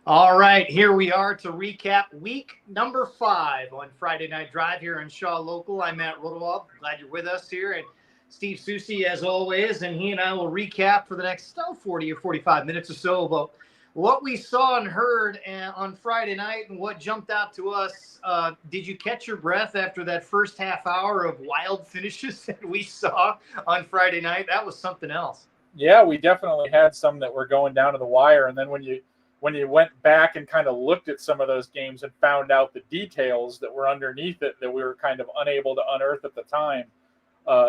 All right, here we are to recap week number 5 on Friday Night Drive here on Shaw Local. I'm Matt Rodewald. Glad you're with us here. And Steve Soucie, as always, and he and I will recap for the next 40 or 45 minutes or so about what we saw and heard on Friday night and what jumped out to us. Did you catch your breath after that first half hour of wild finishes that we saw on Friday night? That was something else. Yeah, we definitely had some that were going down to the wire, and then when you went back and kind of looked at some of those games and found out the details that were underneath it that we were kind of unable to unearth at the time,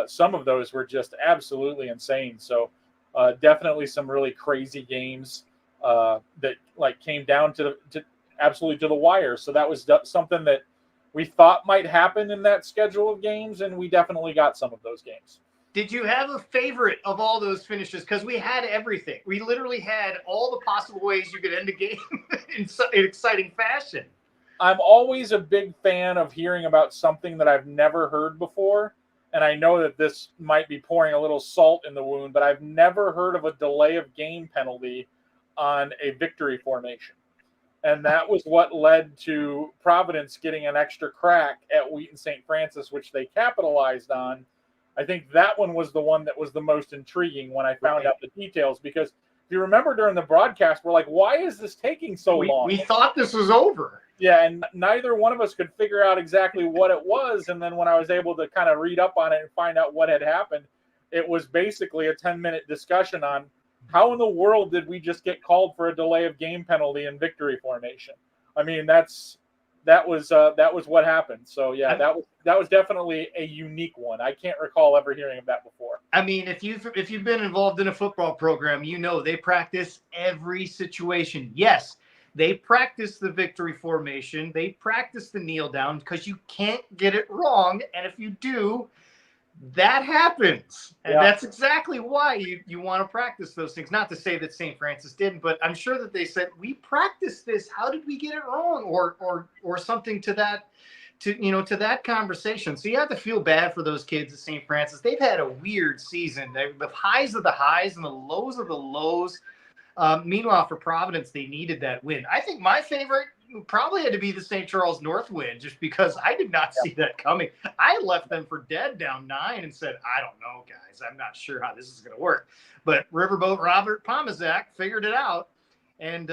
some of those were just absolutely insane. So definitely some really crazy games that like came down to absolutely to the wire. So that was something that we thought might happen in that schedule of games, and we definitely got some of those games. Did you have a favorite of all those finishes? Because we had everything. We literally had all the possible ways you could end a game in exciting fashion. I'm always a big fan of hearing about something that I've never heard before. And I know that this might be pouring a little salt in the wound, but I've never heard of a delay of game penalty on a victory formation. And that was what led to Providence getting an extra crack at Wheaton St. Francis, which they capitalized on. I think that one was the one that was the most intriguing when I found out the details, because if you remember during the broadcast, we're like, why is this taking so long? We thought this was over. Yeah, and neither one of us could figure out exactly what it was. And then when I was able to kind of read up on it and find out what had happened, it was basically a 10-minute discussion on how in the world did we just get called for a delay of game penalty in victory formation? I mean, that was what happened. So yeah, that was definitely a unique one. I can't recall ever hearing of that before. I mean, if you've been involved in a football program, you know they practice every situation. Yes, they practice the victory formation. They practice the kneel down because you can't get it wrong. And if you do, that happens. And that's exactly why you want to practice those things. Not to say that St. Francis didn't, but I'm sure that they said, we practiced this. How did we get it wrong? Or something to that conversation. So you have to feel bad for those kids at St. Francis. They've had a weird season. The highs of the highs and the lows of the lows. Meanwhile, for Providence, they needed that win. I think my favorite probably had to be the St. Charles North win, just because I did not see that coming. I left them for dead down 9 and said, I don't know, guys. I'm not sure how this is going to work. But Riverboat Robert Pomazak figured it out. And,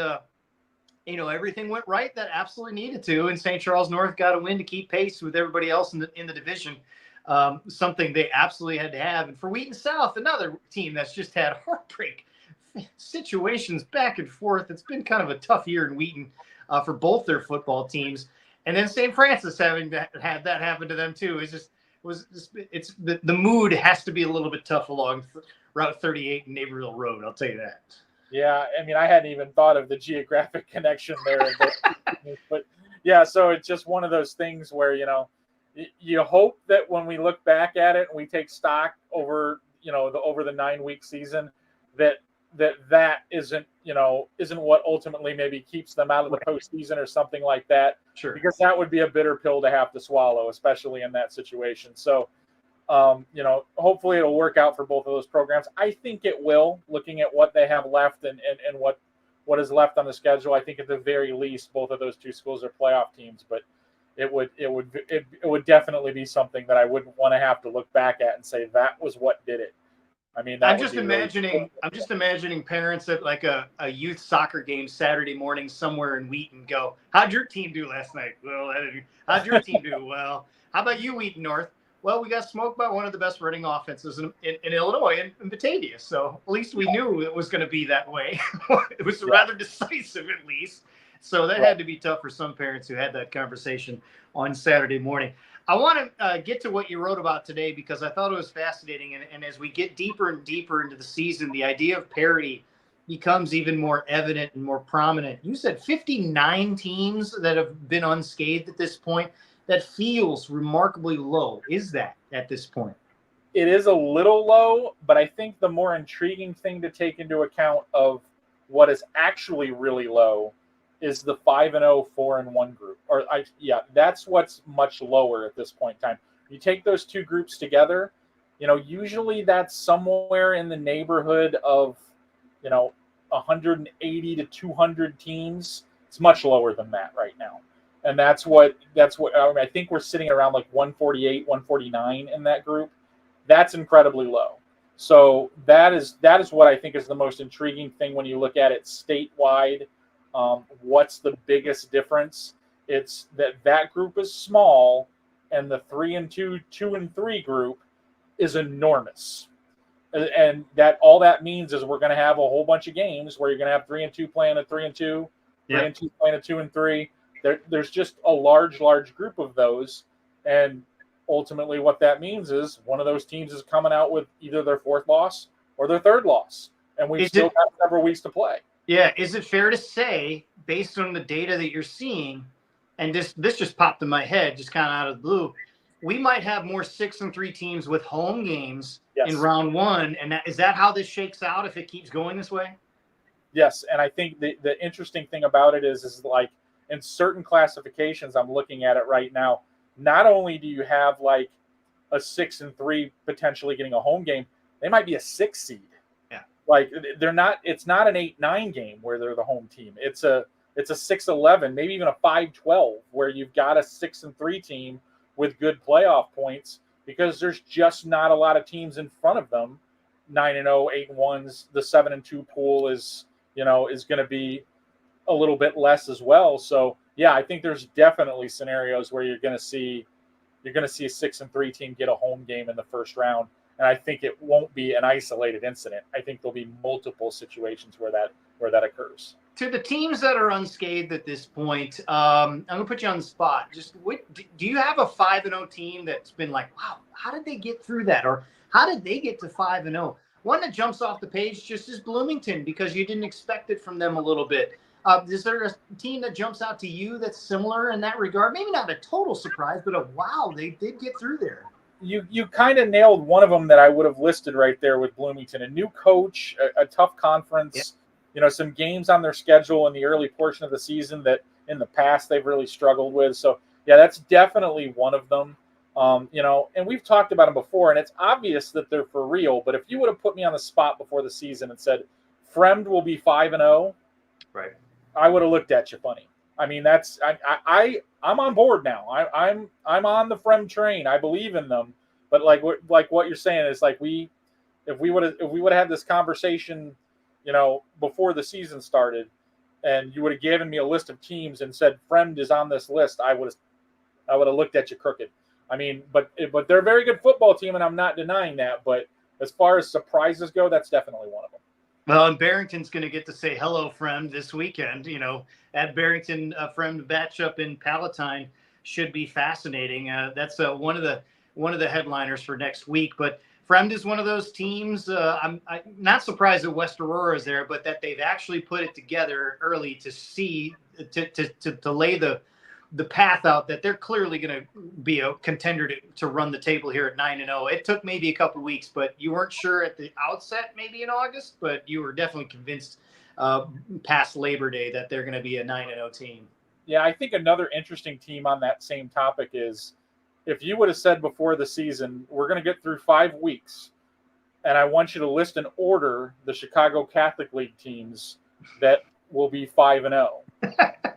everything went right that absolutely needed to. And St. Charles North got a win to keep pace with everybody else in the division. Something they absolutely had to have. And for Wheaton South, another team that's just had heartbreak situations back and forth. It's been kind of a tough year in Wheaton for both their football teams. And then St. Francis having had that happen to them too. It's the mood has to be a little bit tough along Route 38 and Naperville Road. I'll tell you that. Yeah, I mean, I hadn't even thought of the geographic connection there. But yeah, so it's just one of those things where, you hope that when we look back at it and we take stock over, over the 9-week season, that isn't what ultimately maybe keeps them out of the postseason or something like that. Sure. Because that would be a bitter pill to have to swallow, especially in that situation. So, hopefully it'll work out for both of those programs. I think it will, looking at what they have left and what is left on the schedule. I think at the very least, both of those two schools are playoff teams, but it would definitely be something that I wouldn't want to have to look back at and say that was what did it. I mean, I'm just imagining parents at like a youth soccer game Saturday morning somewhere in Wheaton go, how'd your team do last night? Well, how'd your team do? Well, how about you, Wheaton North? Well, we got smoked by one of the best running offenses in Illinois, in Batavia. So at least we knew it was going to be that way. It was rather decisive, at least. So that had to be tough for some parents who had that conversation on Saturday morning. I want to get to what you wrote about today because I thought it was fascinating. And as we get deeper and deeper into the season, the idea of parity becomes even more evident and more prominent. You said 59 teams that have been unscathed at this point. That feels remarkably low. Is that at this point? It is a little low, but I think the more intriguing thing to take into account of what is actually really low is the 5-0, 4-1 group. That's what's much lower at this point in time. You take those two groups together, usually that's somewhere in the neighborhood of, 180 to 200 teams It's much lower than that right now. And that's what I think we're sitting around like 148, 149 in that group. That's incredibly low. So that is what I think is the most intriguing thing when you look at it statewide. What's the biggest difference? It's that group is small, and the 3 and 2, 2 and 3 group is enormous. And that all that means is we're going to have a whole bunch of games where you're going to have 3 and 2 playing a 3 and 2, 3 and 2 playing a 2 and 3. There's just a large group of those, and ultimately what that means is one of those teams is coming out with either their 4th loss or their 3rd loss, and we've still got several weeks to play. Yeah, is it fair to say, based on the data that you're seeing, and this just popped in my head, just kind of out of the blue, we might have more 6 and 3 teams with home games in round 1, and is that how this shakes out if it keeps going this way? Yes, and I think the interesting thing about it is like in certain classifications, I'm looking at it right now. Not only do you have like a 6 and 3 potentially getting a home game, they might be a 6 seed. Yeah, like they're not. It's not an 8-9 game where they're the home team. It's a 6-11, maybe even a 5-12, where you've got a 6 and 3 team with good playoff points because there's just not a lot of teams in front of them. 9-0, 8-1s. The 7 and 2 pool is going to be a little bit less as well. So yeah, I think there's definitely scenarios where you're going to see a 6 and 3 team get a home game in the first round, and I think it won't be an isolated incident. I think there'll be multiple situations where that occurs. To the teams that are unscathed at this point, I'm gonna put you on the spot. Just do you have a 5-0 team that's been like, wow, how did they get through that, or how did they get to 5-0? One that jumps off the page just is Bloomington, because you didn't expect it from them a little bit. Is there a team that jumps out to you that's similar in that regard? Maybe not a total surprise, but wow, they did get through there. You kind of nailed one of them that I would have listed right there with Bloomington. A new coach, a tough conference, some games on their schedule in the early portion of the season that in the past they've really struggled with. So, yeah, that's definitely one of them. And we've talked about them before, and it's obvious that they're for real. But if you would have put me on the spot before the season and said, Fremd will be 5-0, right, I would have looked at you funny. I mean, I'm on board now. I'm on the Fremd train. I believe in them. But like what you're saying is like if we would have had this conversation, before the season started, and you would have given me a list of teams and said Fremd is on this list, I would have looked at you crooked. I mean, but they're a very good football team, and I'm not denying that. But as far as surprises go, that's definitely one of them. Well, and Barrington's going to get to say hello, Fremd, this weekend. At Barrington, Fremd matchup in Palatine should be fascinating. That's one of the headliners for next week. But Fremd is one of those teams. I'm not surprised that West Aurora is there, but that they've actually put it together early to see to lay the path out that they're clearly going to be a contender to run the table here at 9-0. It took maybe a couple of weeks, but you weren't sure at the outset, maybe in August, but you were definitely convinced past Labor Day that they're going to be a 9-0 team. Yeah, I think another interesting team on that same topic is if you would have said before the season, we're going to get through 5 weeks, and I want you to list and order the Chicago Catholic League teams that will be 5-0.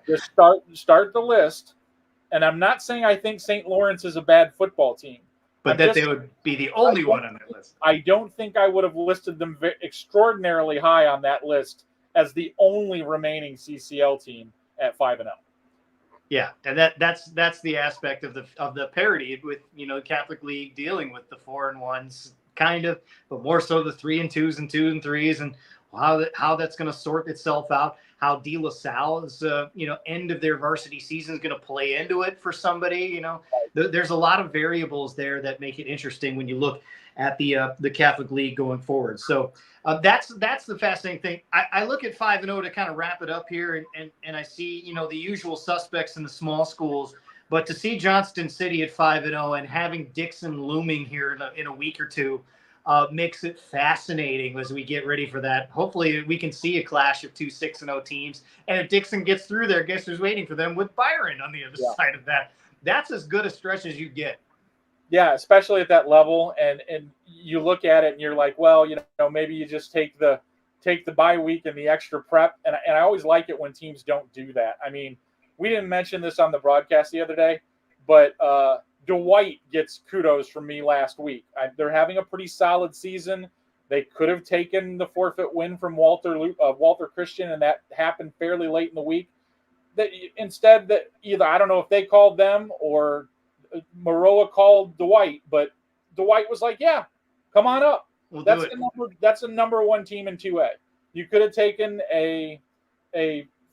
Just start the list, and I'm not saying I think St. Lawrence is a bad football team, but they would be the only one on that list. I don't think I would have listed them extraordinarily high on that list as the only remaining CCL team at 5-0. Yeah, and that's the aspect of the parity with Catholic League dealing with the 4-1s kind of, but more so the 3-2s and 2 and 3s, and how that's going to sort itself out. How De La Salle's end of their varsity season is going to play into it for somebody. There's a lot of variables there that make it interesting when you look at the Catholic League going forward. So that's the fascinating thing. I look at 5-0 to kind of wrap it up here, and I see the usual suspects in the small schools, but to see Johnston City at 5-0 and having Dixon looming here in a week or two makes it fascinating as we get ready for that. Hopefully we can see a clash of 2 6-0 teams, and if Dixon gets through there, guess who's waiting for them with Byron on the other side of that. That's as good a stretch as you get. Yeah, especially at that level, and you look at it and you're like, well, maybe you just take the take the bye week and the extra prep. And I always like it when teams don't do that. I mean, we didn't mention this on the broadcast the other day, but Dwight gets kudos from me last week. They're having a pretty solid season. They could have taken the forfeit win from Walter Christian, and that happened fairly late in the week. Instead, either I don't know if they called them or Maroa called Dwight, but Dwight was like, "Yeah, come on up." That's the number one team in 2A. You could have taken a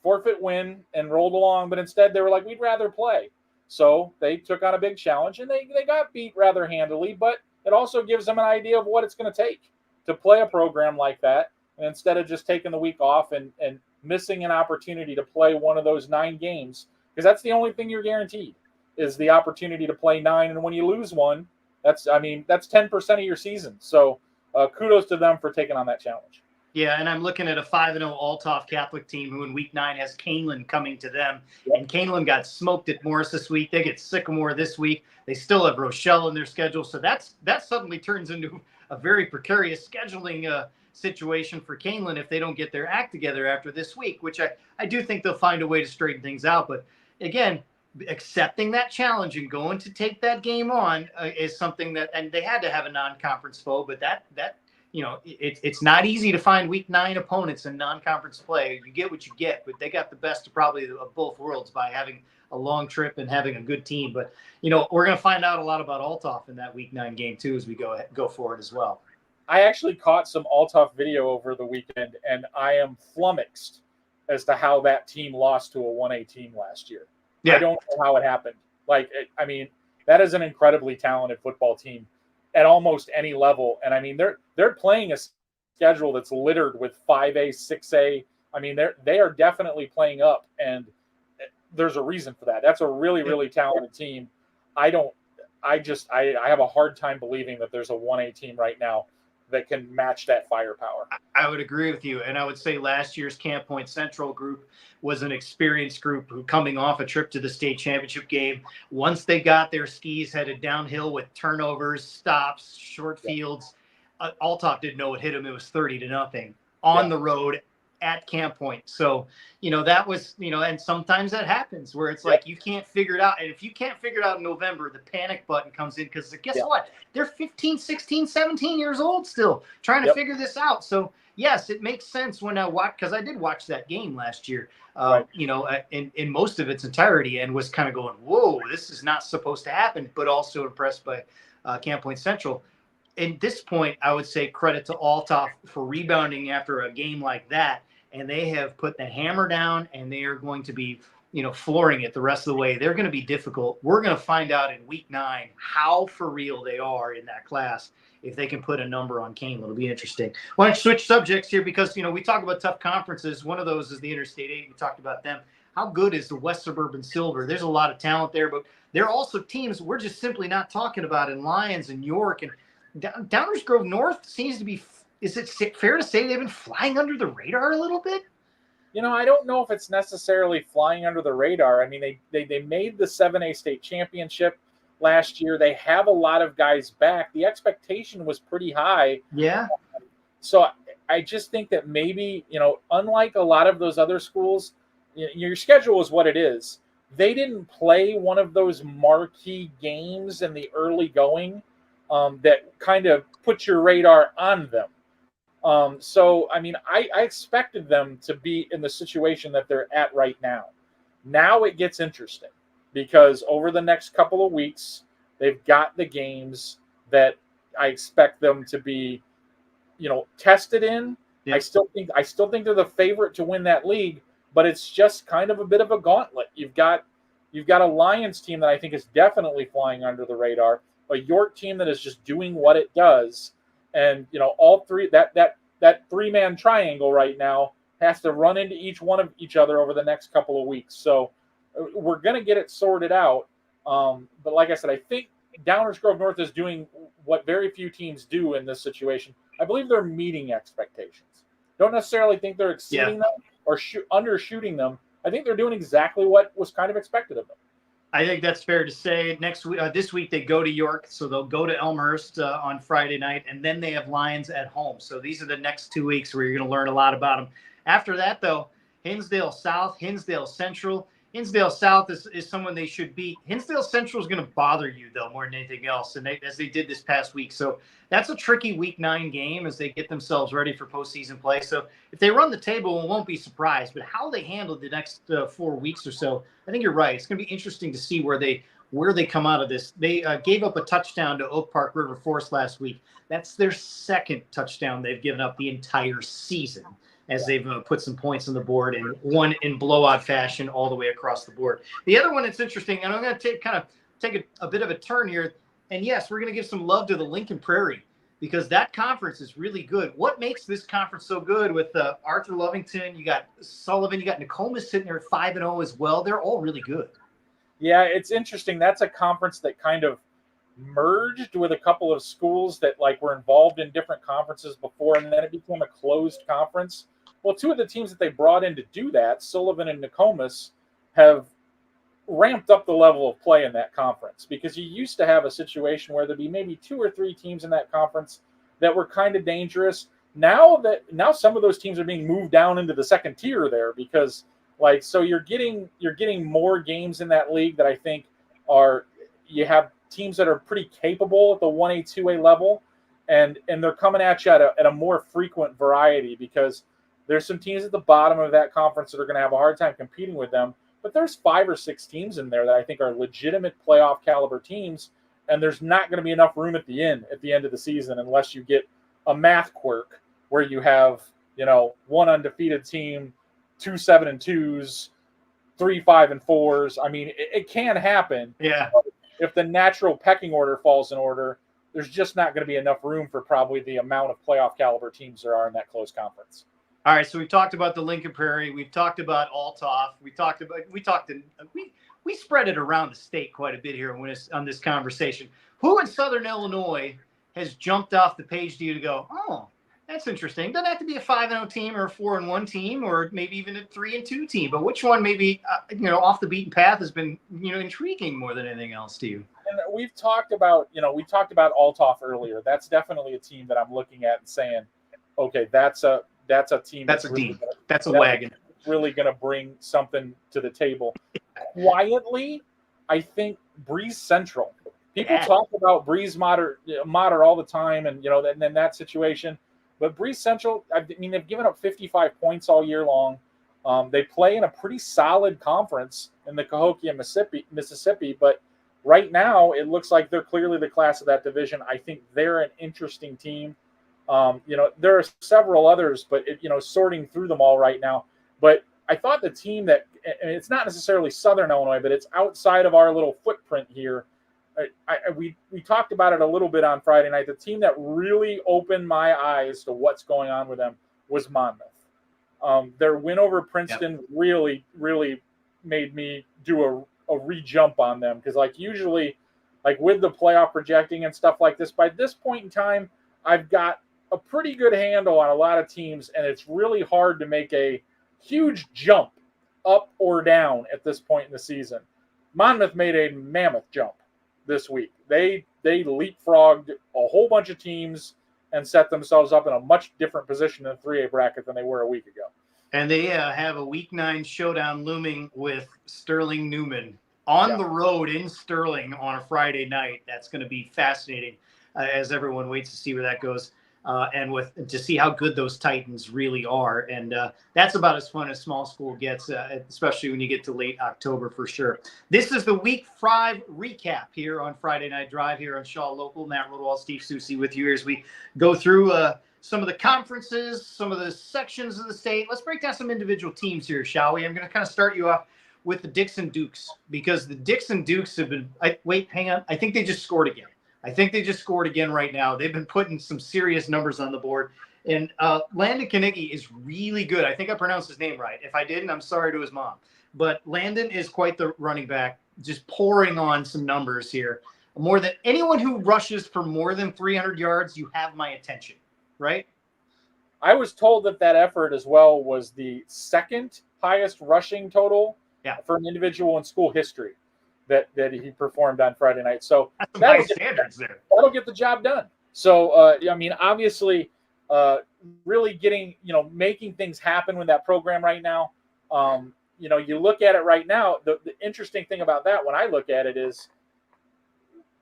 forfeit win and rolled along, but instead they were like, "We'd rather play." So they took on a big challenge, and they got beat rather handily, but it also gives them an idea of what it's going to take to play a program like that. And instead of just taking the week off and missing an opportunity to play one of those 9 games, because that's the only thing you're guaranteed is the opportunity to play 9. And when you lose one, that's 10% of your season. So kudos to them for taking on that challenge. Yeah, and I'm looking at a 5-0 Althoff Catholic team who in week 9 has Canelan coming to them. Yep. And Canelan got smoked at Morris this week. They get Sycamore this week. They still have Rochelle in their schedule. So that suddenly turns into a very precarious scheduling situation for Canelan if they don't get their act together after this week, which I do think they'll find a way to straighten things out. But again, accepting that challenge and going to take that game on is something that, and they had to have a non-conference foe, but that it's not easy to find week 9 opponents in non-conference play. You get what you get, but they got the best of probably of both worlds by having a long trip and having a good team. But, we're going to find out a lot about Althoff in that week 9 game too as we go forward as well. I actually caught some Althoff video over the weekend, and I am flummoxed as to how that team lost to a 1A team last year. Yeah. I don't know how it happened. That is an incredibly talented football team at almost any level. And they're playing a schedule that's littered with 5A, 6A. They are definitely playing up, and there's a reason for that. That's a really, really talented team. I have a hard time believing that there's a 1A team right now that can match that firepower. I would agree with you. And I would say last year's Camp Point Central group was an experienced group who coming off a trip to the state championship game. Once they got their skis headed downhill with turnovers, stops, short fields, Althoff didn't know what hit them. It was 30-0 on the road at Camp Point. So, that was, and sometimes that happens where it's like you can't figure it out. And if you can't figure it out in November, the panic button comes in because guess what? They're 15, 16, 17 years old still trying to figure this out. So, yes, it makes sense when I watch, because I did watch that game last year, in most of its entirety, and was kind of going, whoa, this is not supposed to happen, but also impressed by Camp Point Central. At this point, I would say credit to Althoff for rebounding after a game like that. And they have put the hammer down, and they are going to be, flooring it the rest of the way. They're going to be difficult. We're going to find out in week 9 how for real they are in that class. If they can put a number on Canelan, it'll be interesting. Why don't you switch subjects here? Because, we talk about tough conferences. One of those is the Interstate 8. We talked about them. How good is the West Suburban Silver? There's a lot of talent there, but there are also teams we're just simply not talking about in Lyons and York. And Downers Grove North seems to be, is it fair to say they've been flying under the radar a little bit? I don't know if it's necessarily flying under the radar. They made the 7A state championship last year. They have a lot of guys back. The expectation was pretty high. Yeah. So I just think that maybe, unlike a lot of those other schools, your schedule is what it is. They didn't play one of those marquee games in the early going that kind of put your radar on them. I expected them to be in the situation that they're at right now. Now it gets interesting because over the next couple of weeks, they've got the games that I expect them to be, tested in. Yeah. I still think they're the favorite to win that league, but it's just kind of a bit of a gauntlet. You've got a Lions team that I think is definitely flying under the radar, a York team that is just doing what it does. And, all three, that 3-man triangle right now has to run into each one of each other over the next couple of weeks. So we're going to get it sorted out. But like I said, I think Downers Grove North is doing what very few teams do in this situation. I believe they're meeting expectations. Don't necessarily think they're exceeding them or undershooting them. I think they're doing exactly what was kind of expected of them. I think that's fair to say. Next week, this week they go to York, so they'll go to Elmhurst on Friday night, and then they have Lions at home. So these are the next 2 weeks where you're going to learn a lot about them. After that, though, Hinsdale South, Hinsdale Central. Hinsdale South is someone they should beat. Hinsdale Central is going to bother you, though, more than anything else, and as they did this past week. So that's a tricky Week 9 game as they get themselves ready for postseason play. So if they run the table, we won't be surprised. But how they handle the next 4 weeks or so, I think you're right. It's going to be interesting to see where they come out of this. They gave up a touchdown to Oak Park River Forest last week. That's their second touchdown they've given up the entire season, as they've put some points on the board and won in blowout fashion all the way across the board. The other one that's interesting, and I'm going to take a bit of a turn here, and yes, we're going to give some love to the Lincoln Prairie because that conference is really good. What makes this conference so good with Arthur Lovington, you got Sullivan, you got Nokomis sitting there at 5-0 as well. They're all really good. Yeah, it's interesting. That's a conference that kind of merged with a couple of schools that were involved in different conferences before, and then it became a closed conference. Well, two of the teams that they brought in to do that, Sullivan and Nokomis, have ramped up the level of play in that conference, because you used to have a situation where there'd be maybe 2 or 3 teams in that conference that were kind of dangerous. Now some of those teams are being moved down into the second tier there, because so you're getting more games in that league that I think you have teams that are pretty capable at the 1A, 2A level, and they're coming at you at a more frequent variety, because there's some teams at the bottom of that conference that are going to have a hard time competing with them. But there's 5 or 6 teams in there that I think are legitimate playoff caliber teams, and there's not going to be enough room at the end of the season unless you get a math quirk where you have, one undefeated team, 2 7-2s, 3 5-4s. I mean, it can happen. Yeah. If the natural pecking order falls in order, there's just not going to be enough room for probably the amount of playoff caliber teams there are in that close conference. All right, so we talked about the Lincoln Prairie. We've talked about Althoff. We spread it around the state quite a bit here on this conversation. Who in Southern Illinois has jumped off the page to you to go, oh, that's interesting? Doesn't have to be a 5-0 team or a 4-1 team or maybe even a 3-2 team, but which one maybe off the beaten path has been intriguing more than anything else to you? And we've talked about Althoff earlier. That's definitely a team that I'm looking at and saying, okay, that's a team. That's a team. That's a wagon. Really going to bring something to the table. Quietly, I think Breeze Central. People talk about Breeze Mater all the time, and then that situation. But Breeze Central, I mean, they've given up 55 points all year long. They play in a pretty solid conference in the Cahokia, Mississippi. But right now, it looks like they're clearly the class of that division. I think they're an interesting team. There are several others, but sorting through them all right now. But I thought the team that, and it's not necessarily Southern Illinois, but it's outside of our little footprint here. We talked about it a little bit on Friday night. The team that really opened my eyes to what's going on with them was Monmouth. Their win over Princeton really, really made me do a re-jump on them, because usually with the playoff projecting and stuff like this, by this point in time, I've got a pretty good handle on a lot of teams, and it's really hard to make a huge jump up or down at this point in the season. Monmouth made a mammoth jump this week. They leapfrogged a whole bunch of teams and set themselves up in a much different position in the 3A bracket than they were a week ago. And they have a Week 9 showdown looming with Sterling Newman on the road in Sterling on a Friday night. That's going to be fascinating as everyone waits to see where that goes. And to see how good those Titans really are. And that's about as fun as small school gets, especially when you get to late October for sure. This is the Week 5 recap here on Friday Night Drive here on Shaw Local. Matt Rodewald, Steve Soucie with you as we go through some of the conferences, some of the sections of the state. Let's break down some individual teams here, shall we? I'm going to kind of start you off with the Dixon Dukes, because the Dixon Dukes have been wait, hang on. I think they just scored again. Right now. They've been putting some serious numbers on the board. And Landon Knigge is really good. I think I pronounced his name right. If I didn't, I'm sorry to his mom. But Landon is quite the running back, just pouring on some numbers here. More than anyone who rushes for more than 300 yards, you have my attention, right? I was told that effort as well was the second highest rushing total for an individual in school history. that he performed on Friday night. So That's some high standards there. That'll get the job done. So, I mean, obviously, really getting, making things happen with that program right now. You look at it right now, the interesting thing about that when I look at it is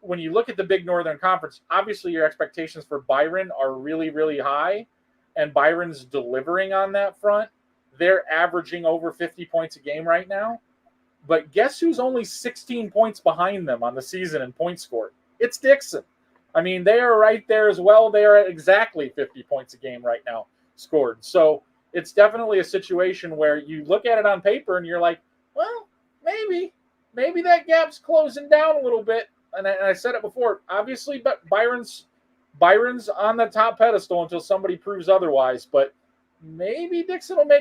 when you look at the Big Northern Conference, obviously your expectations for Byron are really, really high, and Byron's delivering on that front. They're averaging over 50 points a game right now. But guess who's only 16 points behind them on the season in points scored? It's Dixon. I mean, they are right there as well. They are at exactly 50 points a game right now scored. So it's definitely a situation where you look at it on paper and you're like, well, maybe that gap's closing down a little bit. And I said it before, obviously, but Byron's on the top pedestal until somebody proves otherwise. But maybe Dixon will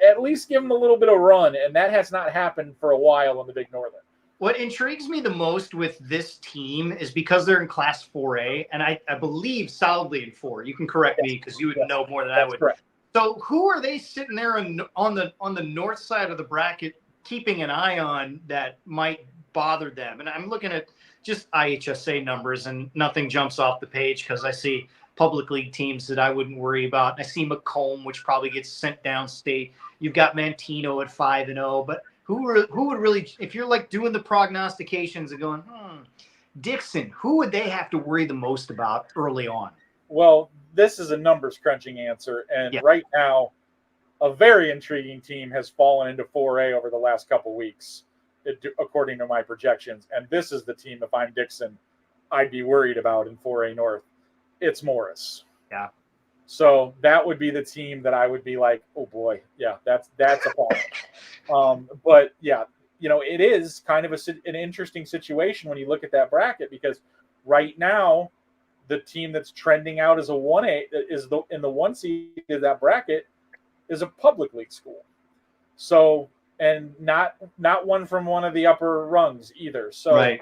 at least give him a little bit of run, and that has not happened for a while in the Big Northern. What intrigues me the most with this team is because they're in Class 4A, and I believe solidly in 4. You can correct me because you would know more than I would. Correct. So who are they sitting there on the north side of the bracket keeping an eye on that might bother them? And I'm looking at just IHSA numbers, and nothing jumps off the page because I see public league teams that I wouldn't worry about. I see Macomb, which probably gets sent downstate. You've got Mantino at 5-0, but who would really, if you're like doing the prognostications and going, Dixon, who would they have to worry the most about early on? Well, this is a numbers crunching answer, and right now, a very intriguing team has fallen into 4A over the last couple weeks, according to my projections. And this is the team, if I'm Dixon, I'd be worried about in 4A North. It's Morris. Yeah. So that would be the team that I would be like, oh boy, yeah, that's a problem. But yeah, it is kind of an interesting situation when you look at that bracket, because right now the team that's trending out as a 1A in the 1 seed of that bracket is a public league school. So, and not one from one of the upper rungs either. So, right.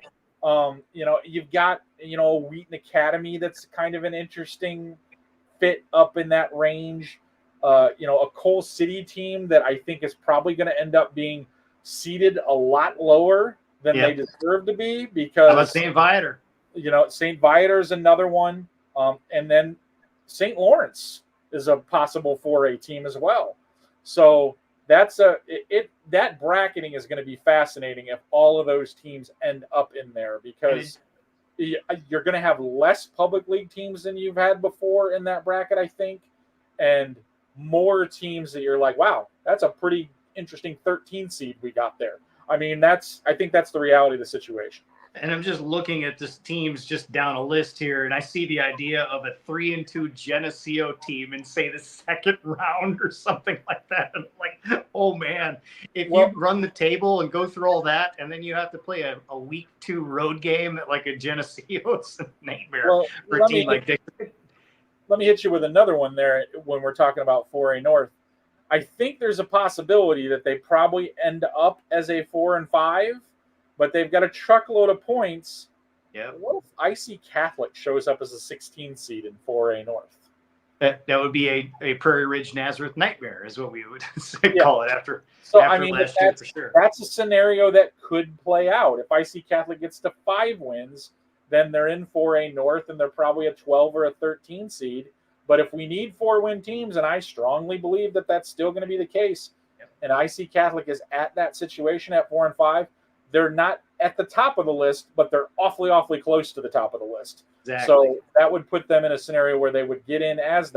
You've got, a Wheaton Academy that's kind of an interesting fit up in that range. A Coal City team that I think is probably going to end up being seated a lot lower than they deserve to be, because how about St. Viator? St. Viator is another one. And then St. Lawrence is a possible 4A team as well. So that's that bracketing is going to be fascinating if all of those teams end up in there, because you're going to have less public league teams than you've had before in that bracket, I think, and more teams that you're like, wow, that's a pretty interesting 13 seed we got there. I mean, I think that's the reality of the situation. And I'm just looking at this teams just down a list here, and I see the idea of a 3-2 Geneseo team in, say, the second round or something like that. And I'm like, oh man, if you run the table and go through all that, and then you have to play a week 2 road game at like a Geneseo, it's a nightmare for a team like Dixon. Let me hit you with another one there when we're talking about 4A North. I think there's a possibility that they probably end up as a 4 and 5. But they've got a truckload of points. Yeah. What if IC Catholic shows up as a 16 seed in 4A North? That would be a Prairie Ridge Nazareth nightmare, is what we would call it after. So after I mean, last year, for sure. That's a scenario that could play out. If IC Catholic gets to 5 wins, then they're in 4A North, and they're probably a 12 or a 13 seed. But if we need 4-win teams, and I strongly believe that that's still going to be the case, and IC Catholic is at that situation at 4 and 5. They're not at the top of the list, but they're awfully, awfully close to the top of the list. Exactly. So that would put them in a scenario where they would get in as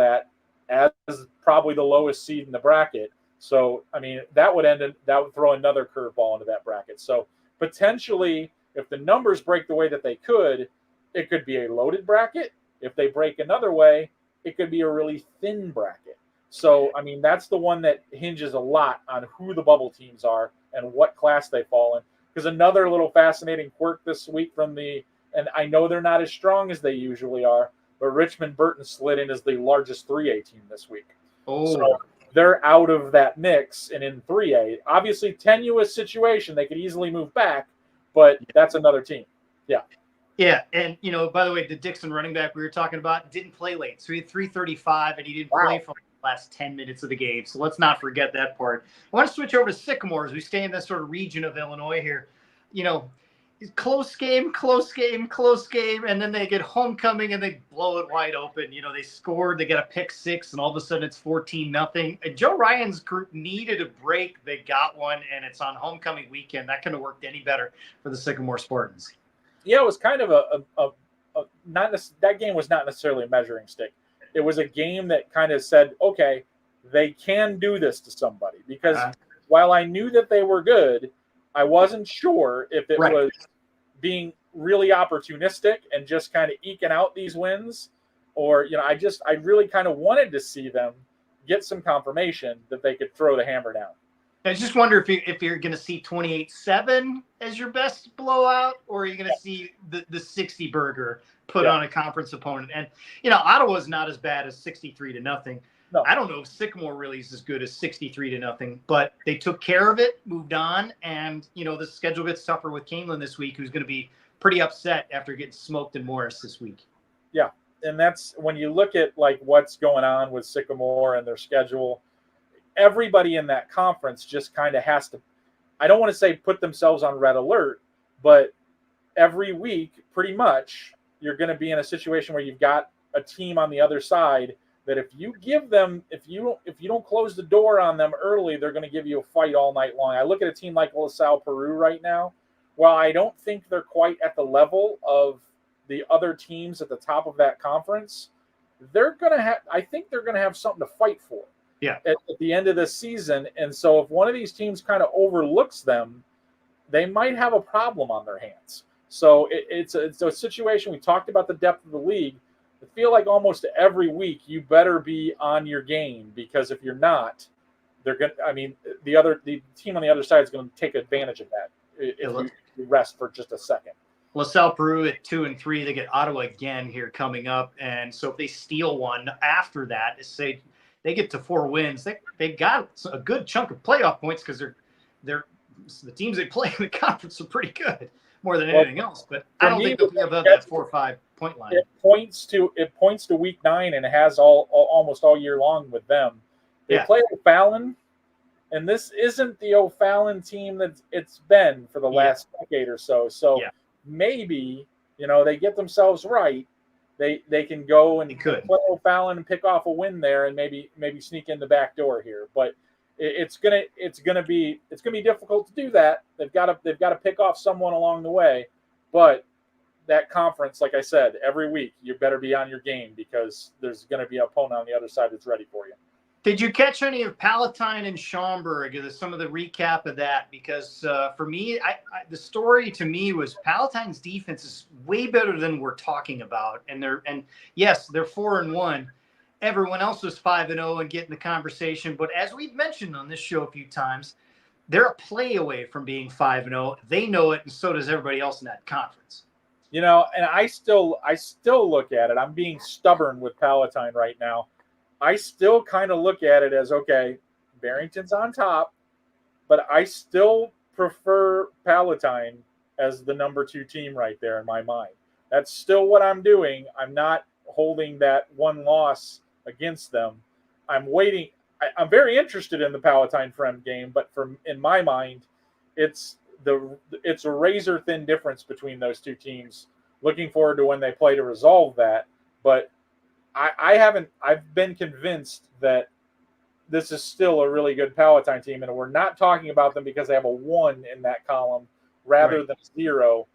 probably the lowest seed in the bracket. So, I mean, that would throw another curveball into that bracket. So potentially, if the numbers break the way that they could, it could be a loaded bracket. If they break another way, it could be a really thin bracket. So, I mean, that's the one that hinges a lot on who the bubble teams are and what class they fall in. Because another little fascinating quirk this week and I know they're not as strong as they usually are, but Richmond Burton slid in as the largest 3A team this week. Oh. So they're out of that mix and in 3A. Obviously, tenuous situation. They could easily move back, but that's another team. Yeah. Yeah, and, by the way, the Dixon running back we were talking about didn't play late. So he had 3:35, and he didn't play for the last 10 minutes of the game. So let's not forget that part. I want to switch over to Sycamore as we stay in this sort of region of Illinois here. close game, close game, close game, and then they get homecoming and they blow it wide open. They scored, they get a pick six, and all of a sudden it's 14-0. Joe Ryan's group needed a break. They got one, and it's on homecoming weekend. That couldn't have worked any better for the Sycamore Spartans. Yeah, it was kind of that game was not necessarily a measuring stick. It was a game that kind of said, okay, they can do this to somebody, because while I knew that they were good, I wasn't sure if it was being really opportunistic and just kind of eking out these wins, or I really kind of wanted to see them get some confirmation that they could throw the hammer down. I just wonder if you're going to see 28-7 as your best blowout, or are you going to see the 60 burger put on a conference opponent? And Ottawa's not as bad as 63-0. No. I don't know if Sycamore really is as good as 63-0, but they took care of it, moved on, and the schedule gets tougher with Camelin this week, who's going to be pretty upset after getting smoked in Morris this week. Yeah, and that's when you look at like what's going on with Sycamore and their schedule. Everybody in that conference just kind of has to, I don't want to say put themselves on red alert, but every week, pretty much, you're going to be in a situation where you've got a team on the other side that if you give them, if you don't close the door on them early, they're going to give you a fight all night long. I look at a team like LaSalle Peru right now. While I don't think they're quite at the level of the other teams at the top of that conference, I think they're going to have something to fight for. Yeah. At the end of the season. And so if one of these teams kind of overlooks them, they might have a problem on their hands. So it's a situation. We talked about the depth of the league. I feel like almost every week you better be on your game, because if you're not, the team on the other side is going to take advantage of that if you rest for just a second. LaSalle Peru at 2-3, they get Ottawa again here coming up, and so if they steal one after that, say they get to 4 wins, they got a good chunk of playoff points, because the teams they play in the conference are pretty good, more than anything else. But I don't think they'll be above that 4 or 5 point line. It points to week 9, and it has almost all year long with them. They play O'Fallon, and this isn't the O'Fallon team that it's been for the last decade or so. So maybe they get themselves right. They can go and play O'Fallon and pick off a win there, and maybe sneak in the back door here. But it's gonna be difficult to do that. They've got to pick off someone along the way. But that conference, like I said, every week you better be on your game, because there's going to be an opponent on the other side that's ready for you. Did you catch any of Palatine and Schaumburg? Some of the recap of that? Because for me, the story to me was Palatine's defense is way better than we're talking about, and yes, they're 4-1. Everyone else was 5-0 and getting the conversation. But as we've mentioned on this show a few times, they're a play away from being 5-0. They know it, and so does everybody else in that conference. And I still look at it. I'm being stubborn with Palatine right now. I still kind of look at it as, okay, Barrington's on top, but I still prefer Palatine as the number 2 team right there in my mind. That's still what I'm doing. I'm not holding that one loss against them. I'm waiting. I'm very interested in the Palatine Friend game, but in my mind, it's a razor thin difference between those two teams. Looking forward to when they play to resolve that. But I've been convinced that this is still a really good Palatine team, and we're not talking about them because they have a 1 in that column rather than 0.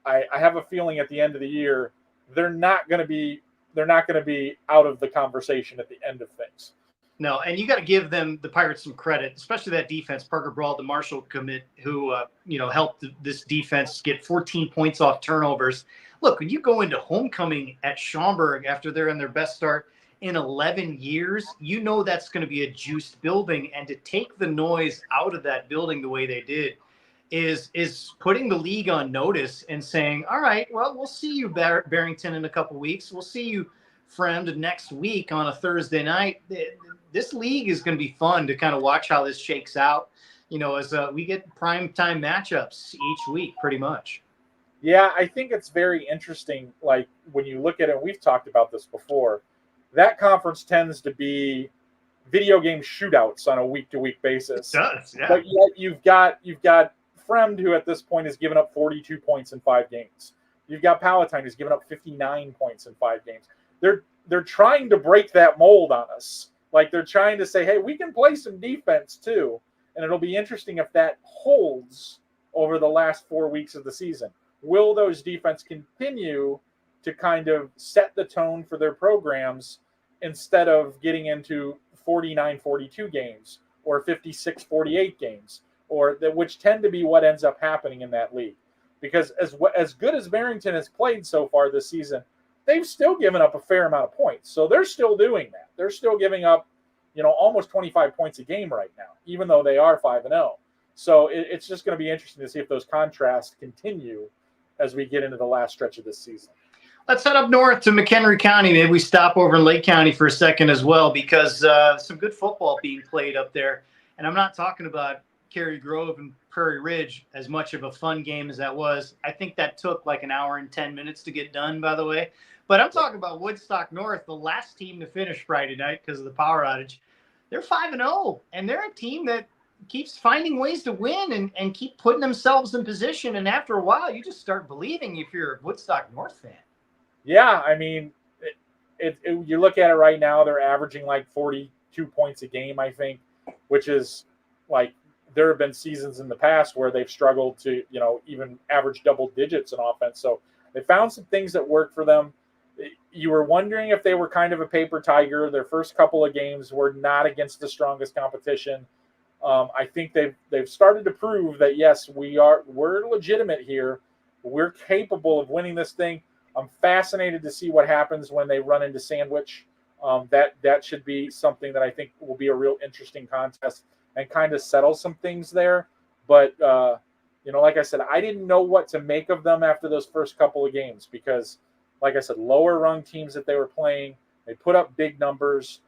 I have a feeling at the end of the year they're not going to be out of the conversation at the end of things. No, and you got to give the Pirates some credit, especially that defense. Parker Brawl, the Marshall commit, who helped this defense get 14 points off turnovers. Look, when you go into homecoming at Schaumburg after they're in their best start in 11 years, that's going to be a juiced building, and to take the noise out of that building the way they did is putting the league on notice and saying, all right, well, we'll see you, Barrington, in a couple weeks. We'll see you, friend, next week on a Thursday night. This league is going to be fun to kind of watch how this shakes out, as we get prime time matchups each week, pretty much. Yeah, I think it's very interesting. Like when you look at it, we've talked about this before, that conference tends to be video game shootouts on a week-to-week basis. It does, yeah. But yet you've got Fremd, who at this point has given up 42 points in 5 games. You've got Palatine, who's given up 59 points in 5 games. They're trying to break that mold on us. Like, they're trying to say, hey, we can play some defense too. And it'll be interesting if that holds over the last 4 weeks of the season. Will those defense continue to kind of set the tone for their programs instead of getting into 49-42 games or 56-48 games, which tend to be what ends up happening in that league? Because as good as Barrington has played so far this season, they've still given up a fair amount of points. So they're still doing that. They're still giving up, almost 25 points a game right now, even though they are 5-0. So it's just going to be interesting to see if those contrasts continue as we get into the last stretch of this season. Let's head up north to McHenry County. Maybe we stop over in Lake County for a second as well, because some good football being played up there. And I'm not talking about Cary Grove and Prairie Ridge, as much of a fun game as that was. I think that took like an hour and 10 minutes to get done, by the way. But I'm talking about Woodstock North, the last team to finish Friday night because of the power outage. They're 5-0, and they're a team that keeps finding ways to win and keep putting themselves in position. And after a while, you just start believing if you're a Woodstock North fan. Yeah, I mean, you look at it right now, they're averaging like 42 points a game, I think, which is like, there have been seasons in the past where they've struggled to, even average double digits in offense. So they found some things that work for them. You were wondering if they were kind of a paper tiger. Their first couple of games were not against the strongest competition. I think they've started to prove that, yes, we're legitimate here. We're capable of winning this thing. I'm fascinated to see what happens when they run into Sandwich. That should be something that I think will be a real interesting contest and kind of settle some things there. But, like I said, I didn't know what to make of them after those first couple of games because, like I said, lower rung teams that they were playing, they put up big numbers.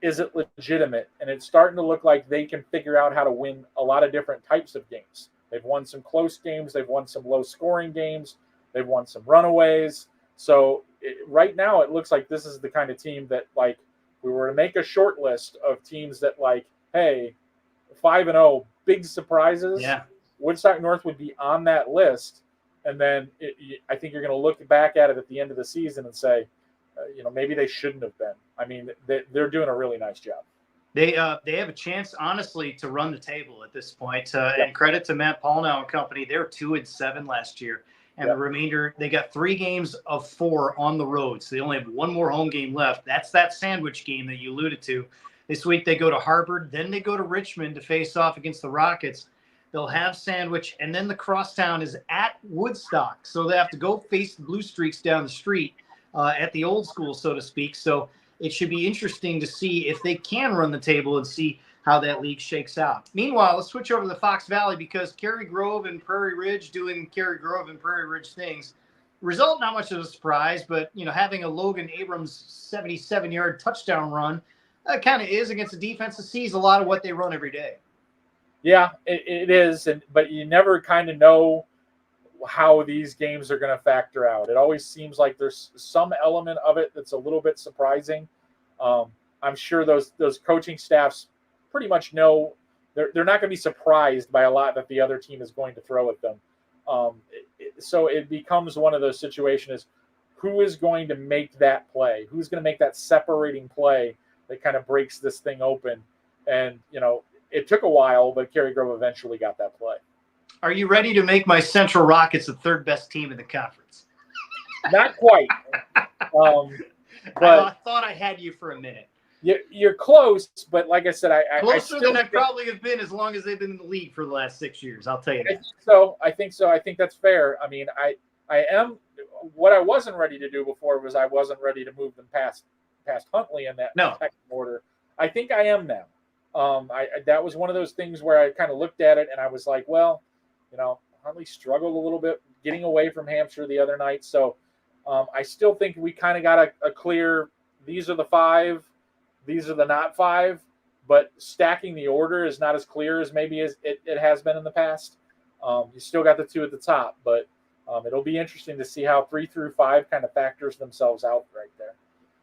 Is it legitimate? And it's starting to look like they can figure out how to win a lot of different types of games. They've won some close games. They've won some low-scoring games. They've won some runaways. So right now it looks like this is the kind of team that, like, we were to make a short list of teams that, like, hey, 5-0, big surprises. Yeah. Woodstock North would be on that list. And then I think you're going to look back at it at the end of the season and say, maybe they shouldn't have been. I mean, they're doing a really nice job. They have a chance, honestly, to run the table at this point. And credit to Matt Paulnow and company. They were 2-7 last year. And the remainder, they got 3 games of 4 on the road. So they only have 1 more home game left. That's that Sandwich game that you alluded to. This week they go to Harvard. Then they go to Richmond to face off against the Rockets. They'll have Sandwich. And then the crosstown is at Woodstock. So they have to go face the Blue Streaks down the street at the old school, so to speak. So it should be interesting to see if they can run the table and see how that league shakes out. Meanwhile, let's switch over to the Fox Valley because Cary Grove and Prairie Ridge doing Cary Grove and Prairie Ridge things. Result, not much of a surprise, but, having a Logan Abrams 77-yard touchdown run kind of is against a defense that sees a lot of what they run every day. Yeah, it is. But you never kind of know how these games are going to factor out. It always seems like there's some element of it that's a little bit surprising. I'm sure those coaching staffs pretty much know they're not going to be surprised by a lot that the other team is going to throw at them. So it becomes one of those situations: who is going to make that play? Who's going to make that separating play that kind of breaks this thing open? And it took a while, but Cary Grove eventually got that play. Are you ready to make my Central Rockets the 3rd best team in the conference? Not quite. But I thought I had you for a minute. You're close, but like I said, closer than I probably have been as long as they've been in the league for the last 6 years. I'll tell you that. I think so. I think that's fair. I mean, I am. What I wasn't ready to do before was I wasn't ready to move them past Huntley in that second order. I think I am now. That was one of those things where I kind of looked at it and I was like, well, Huntley struggled a little bit getting away from Hampshire the other night. So I still think we kind of got a clear, these are the 5, these are the not 5, but stacking the order is not as clear as maybe as it has been in the past. You still got the 2 at the top, but it'll be interesting to see how 3 through 5 kind of factors themselves out right there.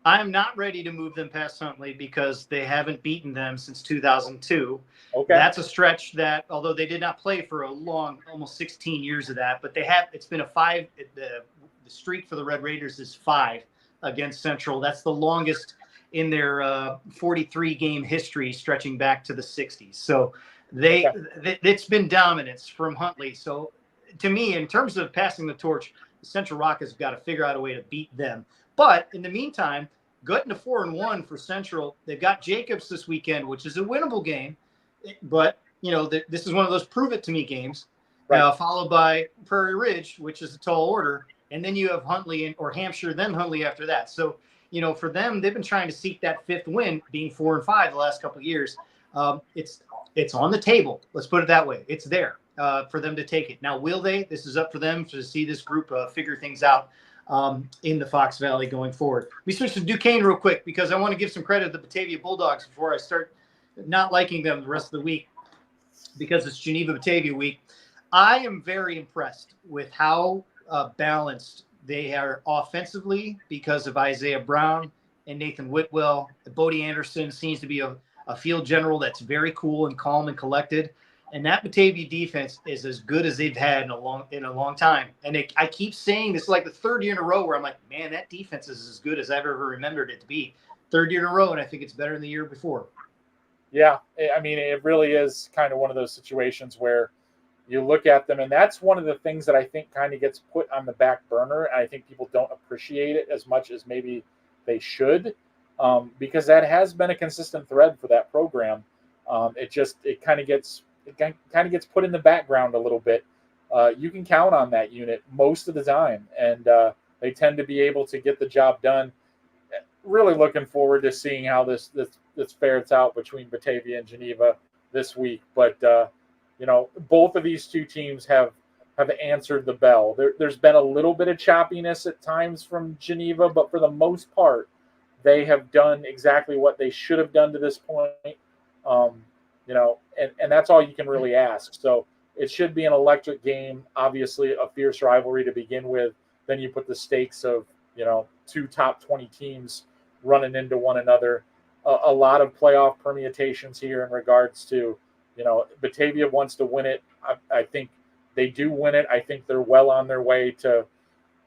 I'm not ready to move them past Huntley because they haven't beaten them since 2002. Okay. That's a stretch that, although they did not play for a long, almost 16 years of that, but they have. It's been a 5. The streak for the Red Raiders is 5 against Central. That's the longest in their 43 game history, stretching back to the 60s. So it's been dominance from Huntley. So to me, in terms of passing the torch, the Central Rockets have got to figure out a way to beat them. But in the meantime, getting to 4-1 for Central, they've got Jacobs this weekend, which is a winnable game. But this is one of those prove it to me games, right. Followed by Prairie Ridge, which is a tall order, and then you have Huntley or Hampshire, then Huntley after that. So for them, they've been trying to seek that 5th win, being 4-5 the last couple of years. It's on the table. Let's put it that way. It's there for them to take it. Now, will they? This is up for them to see this group figure things out in the Fox Valley going forward. We switch to Duquesne real quick because I want to give some credit to the Batavia Bulldogs before I start not liking them the rest of the week because it's Geneva Batavia week. I am very impressed with how balanced they are offensively because of Isaiah Brown and Nathan Whitwell. Bodie Anderson seems to be a field general that's very cool and calm and collected. And that Batavia defense is as good as they've had in a long time. And I keep saying this like the 3rd year in a row where I'm like, man, that defense is as good as I've ever remembered it to be. 3rd year in a row, and I think it's better than the year before. Yeah, I mean, it really is kind of one of those situations where you look at them, and that's one of the things that I think kind of gets put on the back burner. And I think people don't appreciate it as much as maybe they should, because that has been a consistent thread for that program. It kind of gets put in the background a little bit. You can count on that unit most of the time, and they tend to be able to get the job done. Really looking forward to seeing how this fares out between Batavia and Geneva this week. But both of these two teams have answered the bell. There's been a little bit of choppiness at times from Geneva, but for the most part, they have done exactly what they should have done to this point. And that's all you can really ask. So it should be an electric game, obviously a fierce rivalry to begin with. Then you put the stakes of, 2 top 20 teams running into one another. A lot of playoff permutations here in regards to, Batavia wants to win it. I think they do win it. I think they're well on their way to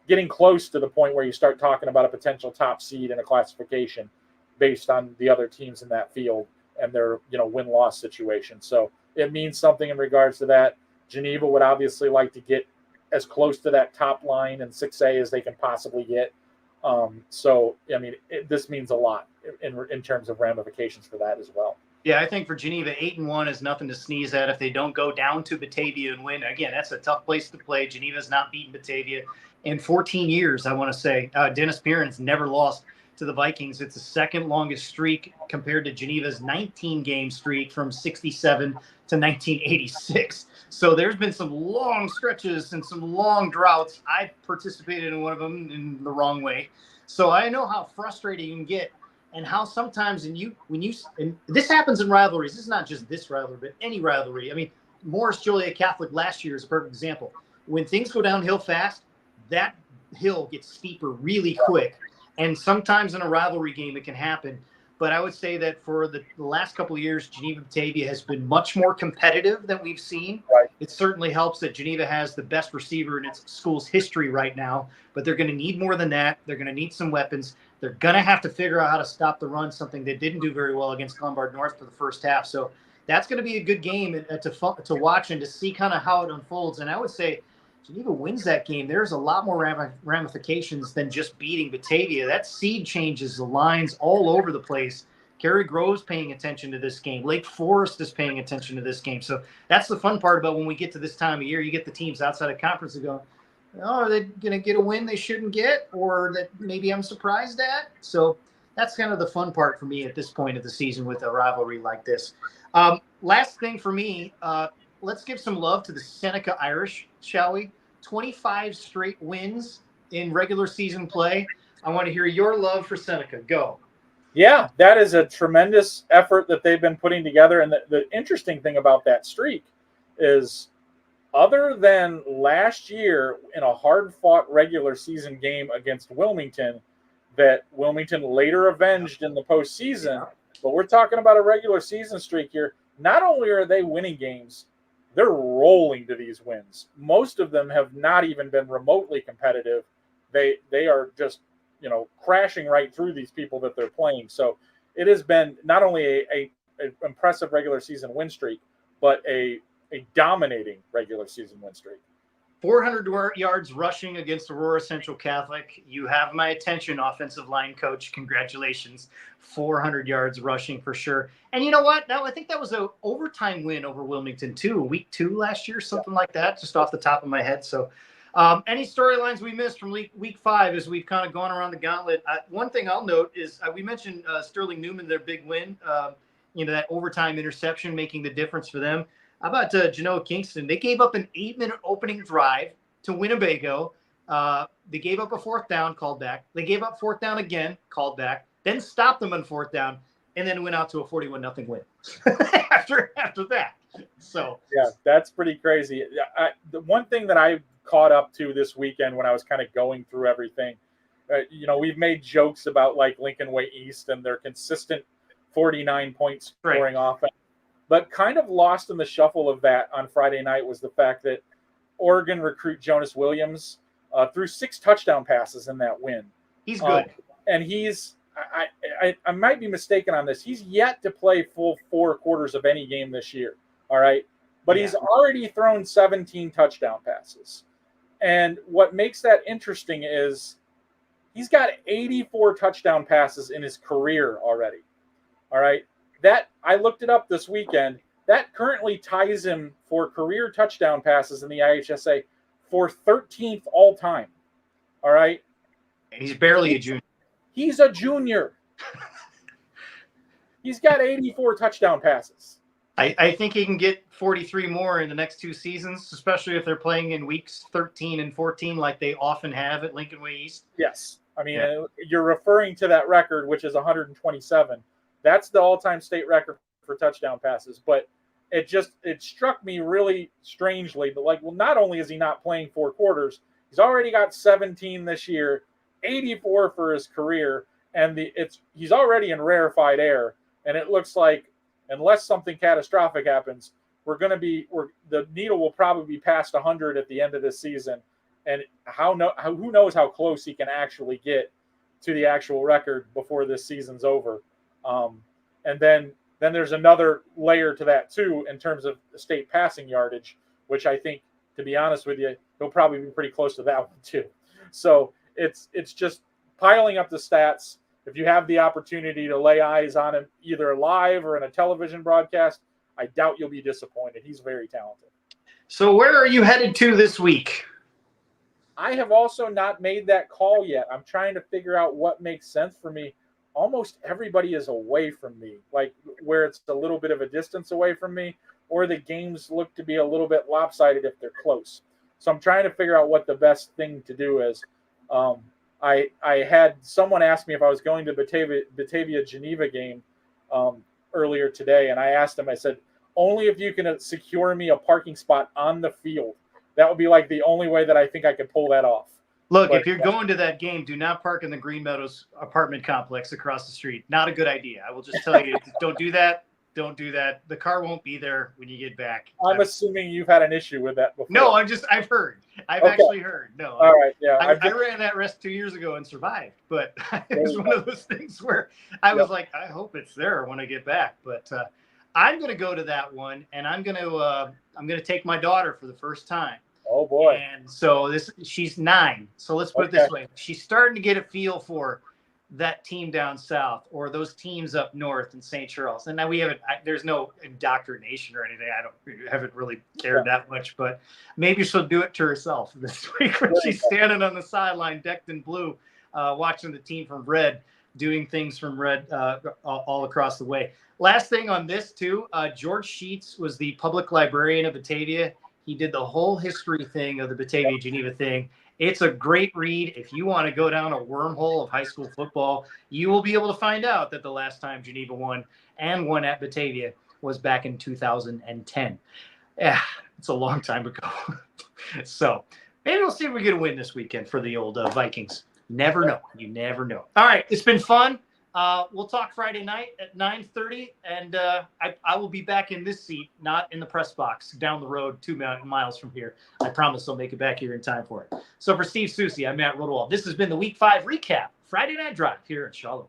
getting close to the point where you start talking about a potential top seed in a classification based on the other teams in that field and their, win-loss situation. So it means something in regards to that. Geneva would obviously like to get as close to that top line in 6A as they can possibly get. This means a lot in terms of ramifications for that as well. Yeah, I think for Geneva, 8-1 is nothing to sneeze at if they don't go down to Batavia and win. Again, that's a tough place to play. Geneva's not beaten Batavia in 14 years, I want to say. Dennis Piron's never lost to the Vikings. It's the 2nd longest streak compared to Geneva's 19-game streak from 67 to 1986. So there's been some long stretches and some long droughts. I participated in one of them in the wrong way. So I know how frustrating you can get and how sometimes and this happens in rivalries. This is not just this rivalry, but any rivalry. I mean, Morris Joliet Catholic last year is a perfect example. When things go downhill fast, that hill gets steeper really quick. And sometimes in a rivalry game, it can happen. But I would say that for the last couple of years, Geneva Batavia has been much more competitive than we've seen. Right. It certainly helps that Geneva has the best receiver in its school's history right now, but they're going to need more than that. They're going to need some weapons. They're going to have to figure out how to stop the run, something they didn't do very well against Lombard North for the first half. So that's going to be a good game to watch and to see kind of how it unfolds. And I would say Geneva wins that game. There's a lot more ramifications than just beating Batavia. That seed changes the lines all over the place. Cary Grove's paying attention to this game. Lake Forest is paying attention to this game. So that's the fun part about when we get to this time of year. You get the teams outside of conference that go, oh, are they going to get a win they shouldn't get, or that maybe I'm surprised at? So that's kind of the fun part for me at this point of the season with a rivalry like this. Last thing for me, let's give some love to the Seneca Irish, shall we? 25 straight wins in regular season play. I want to hear your love for Seneca. Go. Yeah, that is a tremendous effort that they've been putting together. And the interesting thing about that streak is, other than last year in a hard-fought regular season game against Wilmington, that Wilmington later avenged in the postseason. But we're talking about a regular season streak here. Not only are they winning games, they're rolling to these wins. Most of them have not even been remotely competitive. They are just, crashing right through these people that they're playing. So it has been not only a impressive regular season win streak, but a dominating regular season win streak. 400 yards rushing against Aurora Central Catholic. You have my attention, offensive line coach. Congratulations. 400 yards rushing for sure. And you know what? I think that was an overtime win over Wilmington too. Week 2 last year, something like that, just off the top of my head. So any storylines we missed from week 5 as we've kind of gone around the gauntlet? One thing I'll note is we mentioned Sterling Newman, their big win, that overtime interception making the difference for them. How about Genoa Kingston? They gave up an 8-minute opening drive to Winnebago. They gave up a 4th down, called back. They gave up 4th down again, called back. Then stopped them on 4th down, and then went out to a 41-0 win after that. So yeah, that's pretty crazy. The one thing that I caught up to this weekend when I was kind of going through everything, we've made jokes about like Lincoln Way East and their consistent 49-point scoring offense. But kind of lost in the shuffle of that on Friday night was the fact that Oregon recruit Jonas Williams threw 6 touchdown passes in that win. He's good. And I might be mistaken on this. He's yet to play full 4 quarters of any game this year. All right. But he's already thrown 17 touchdown passes. And what makes that interesting is he's got 84 touchdown passes in his career already. All right. That I looked it up this weekend. That currently ties him for career touchdown passes in the IHSA for 13th all time. All right. He's barely a junior. He's a junior. He's got 84 touchdown passes. I think he can get 43 more in the next 2 seasons, especially if they're playing in weeks 13 and 14 like they often have at Lincoln Way East. Yes. I mean, you're referring to that record, which is 127. That's the all-time state record for touchdown passes. But it struck me really strangely. But not only is he not playing 4 quarters, he's already got 17 this year, 84 for his career, and he's already in rarefied air. And it looks like unless something catastrophic happens, the needle will probably be past 100 at the end of this season. And who knows how close he can actually get to the actual record before this season's over. And then there's another layer to that too in terms of the state passing yardage, which I think, to be honest with you, he'll probably be pretty close to that one too. So it's just piling up the stats. If you have the opportunity to lay eyes on him either live or in a television broadcast, I doubt you'll be disappointed. He's very talented. So where are you headed to this week? I have also not made that call yet. I'm trying to figure out what makes sense for me. Almost everybody is away from me, like where it's a little bit of a distance away from me, or the games look to be a little bit lopsided if they're close. So I'm trying to figure out what the best thing to do is. I had someone ask me if I was going to Batavia Geneva game earlier today, and I asked him, I said, only if you can secure me a parking spot on the field. That would be like the only way that I think I could pull that off. Look, if you're going to that game, do not park in the Green Meadows apartment complex across the street. Not a good idea. I will just tell you, don't do that. Don't do that. The car won't be there when you get back. I'm assuming you've had an issue with that before. No, I've heard. I've actually heard. No. All right. Yeah. I ran that rest 2 years ago and survived, but it was one of those things where I was like, I hope it's there when I get back. But I'm going to go to that one, and I'm going to take my daughter for the first time. Oh boy. And so she's 9. So let's put it this way. She's starting to get a feel for that team down south or those teams up north in St. Charles. And now there's no indoctrination or anything. I haven't really cared that much, but maybe she'll do it to herself this week when she's standing on the sideline decked in blue, watching the team from red doing things from red all across the way. Last thing on this too, George Sheets was the public librarian of Batavia. He did the whole history thing of the Batavia Geneva thing. It's a great read. If you want to go down a wormhole of high school football, you will be able to find out that the last time Geneva won at Batavia was back in 2010. Yeah, it's a long time ago. So maybe we'll see if we get a win this weekend for the old Vikings. Never know. You never know. All right. It's been fun. We'll talk Friday night at 9:30, and I will be back in this seat, not in the press box down the road 2 miles from here. I promise I'll make it back here in time for it. So for Steve Soucie, I'm Matt Rodewald. This has been the Week 5 recap, Friday Night Drive here at Charlotte.